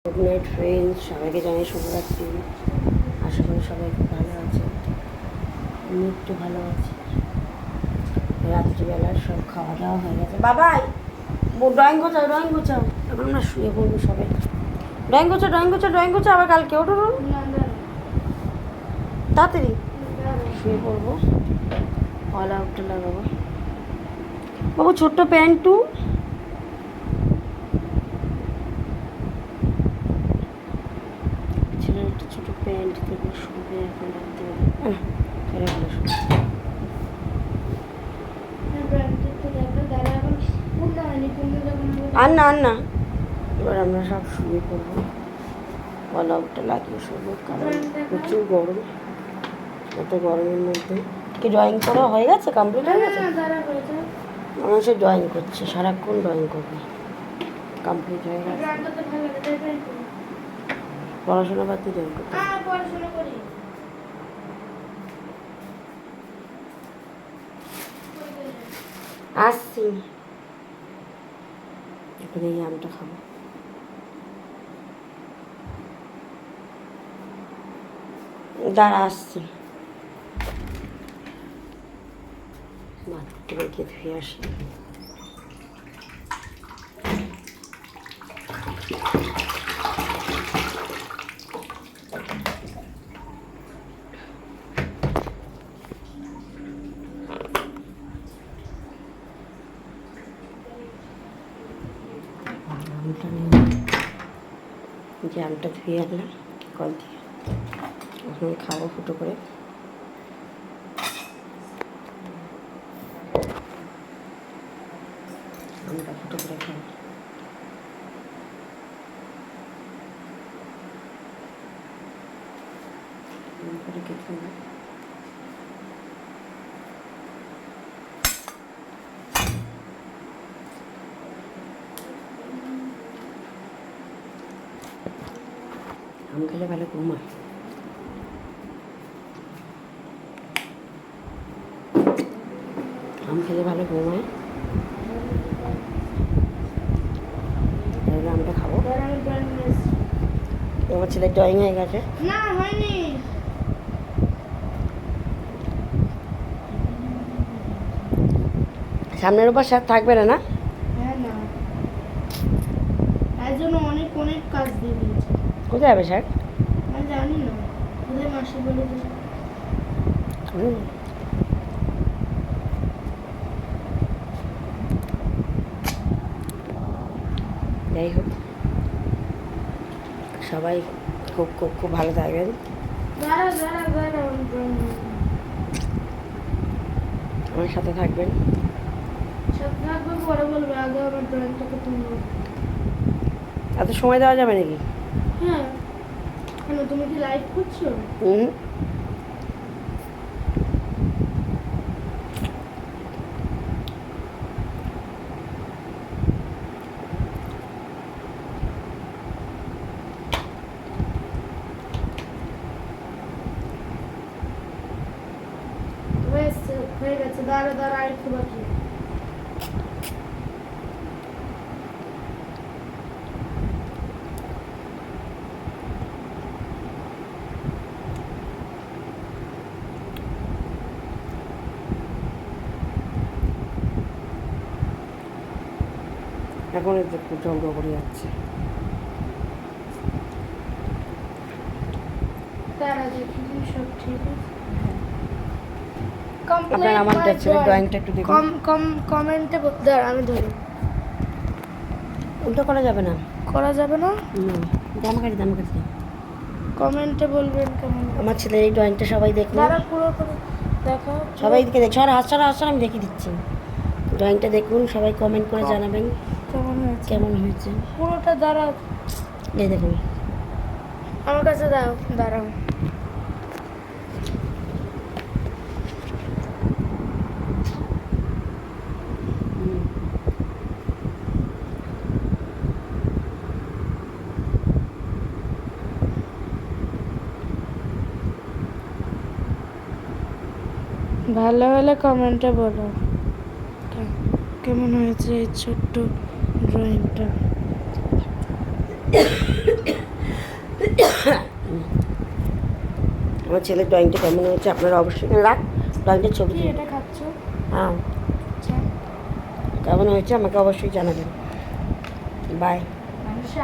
Good night friends, সবাইকে জানাই শুভরাত্রি। আশা করি সবাই খুব ভালো আছে, আমি একটু ভালো আছি। রাত্রিবেলার সব খাওয়া দাওয়া হয়ে গেছে। বাবাই ড্রয়িং গোছাও, এখন আমরা শুয়ে পড়বো সবাই। ড্রয়িং গোছা, আবার কালকে ওঠো তাড়াতাড়ি শুয়ে পড়বো। অল আউটটা লাগাবো। বাবু ছোট্ট প্যান্টু, ছেলের একটা ছোটো প্যান্ট থেকে শুয়ে এখন রাত্রিবেলা ফেলে ফেলে শুয়ে। আর না এবার আমরা সব শুয়ে পড়বো। অল আউটটা লাগিয়ে শুবো, কারণ প্রচুর গরম। এত গরমের মধ্যে কি ড্রয়িং করা হয়ে গেছে, কমপ্লিট হয়ে গেছে? আমার সে ড্রয়িং করছে, সারাক্ষণ ড্রয়িং করবে। কমপ্লিট হয়ে গেছে। পড়াশোনা বাদ দিয়ে ড্রয়িং করতে আসছি। এখন এই আমটা খাবো। দাঁড়া আসছি, বাথরুমে গিয়ে ধুয়ে আসি। যে আমটা ধুয়ে আনলাম কল দিয়ে, এখন খাবো ফুটো করে। আমটা ফুটো করে খাবো। করে কেটে নেব। আম খেলে ভালো ঘুমায়। আম খেলে ভালো ঘুমায়। তাহলে আমটা খাবো। আমার ছেলে ড্রয়িং হয়ে গেছে। না হয়নি। সামনের উপর স্যার থাকবে না? না হ্যাঁ না, তার জন্য অনেক কাজ দিয়ে দিয়েছে। কোথায় যাবে স্যার? আমি জানি না, ওদের মাসে বলে দিয়েছে। যাই হোক, সবাই খুব খুব খুব ভালো থাকবেন। আমার সাথে থাকবেন। পরে বলবে, আগে আমার ড্রয়িংটাকে তুলবো। এত সময় দেওয়া যাবে নাকি? হ্যাঁ, কেন তুমি কি লাইভ করছো? হয়ে গেছে, দাঁড়া আরেকটু বাকি। এখন একটু ঝগড়া করে যাচ্ছে। দাঁড়া দেখি সব ঠিক আছে। আপনার আমার ছেলের ড্রয়িংটা একটু দেখুন। কমেন্টে দাঁড়া, আমি ধরি। উল্টো করা যাবে না। করা যাবে না? দাম কাটি কমেন্টে বলবেন কেমন। আমার ছেলের এই ড্রয়িংটা সবাই দেখুন। দাঁড়া পুরো করে দেখো, সবাই দিকে দেখো। হাসছাড়া আমি দেখিয়ে দিচ্ছি। ড্রয়িংটা দেখুন, সবাই কমেন্ট করে জানাবেন কেমন হয়েছে। পুরোটা দাঁড়া, এই দেখুন। আমার কাছে দাঁড়াও। ভালো হলে কমেন্টে বলো কেমন হয়েছে এই ছোট্ট ড্রয়িংটা। আমার ছেলের ড্রয়িংটা কেমন হয়েছে আপনারা অবশ্যই রাখ ড্রয়িংটার ছবি কি তুলে। এটা খাচ্ছ? হ্যাঁ আচ্ছা কেমন হয়েছে আমাকে অবশ্যই জানাবেন। বাই। মানুষে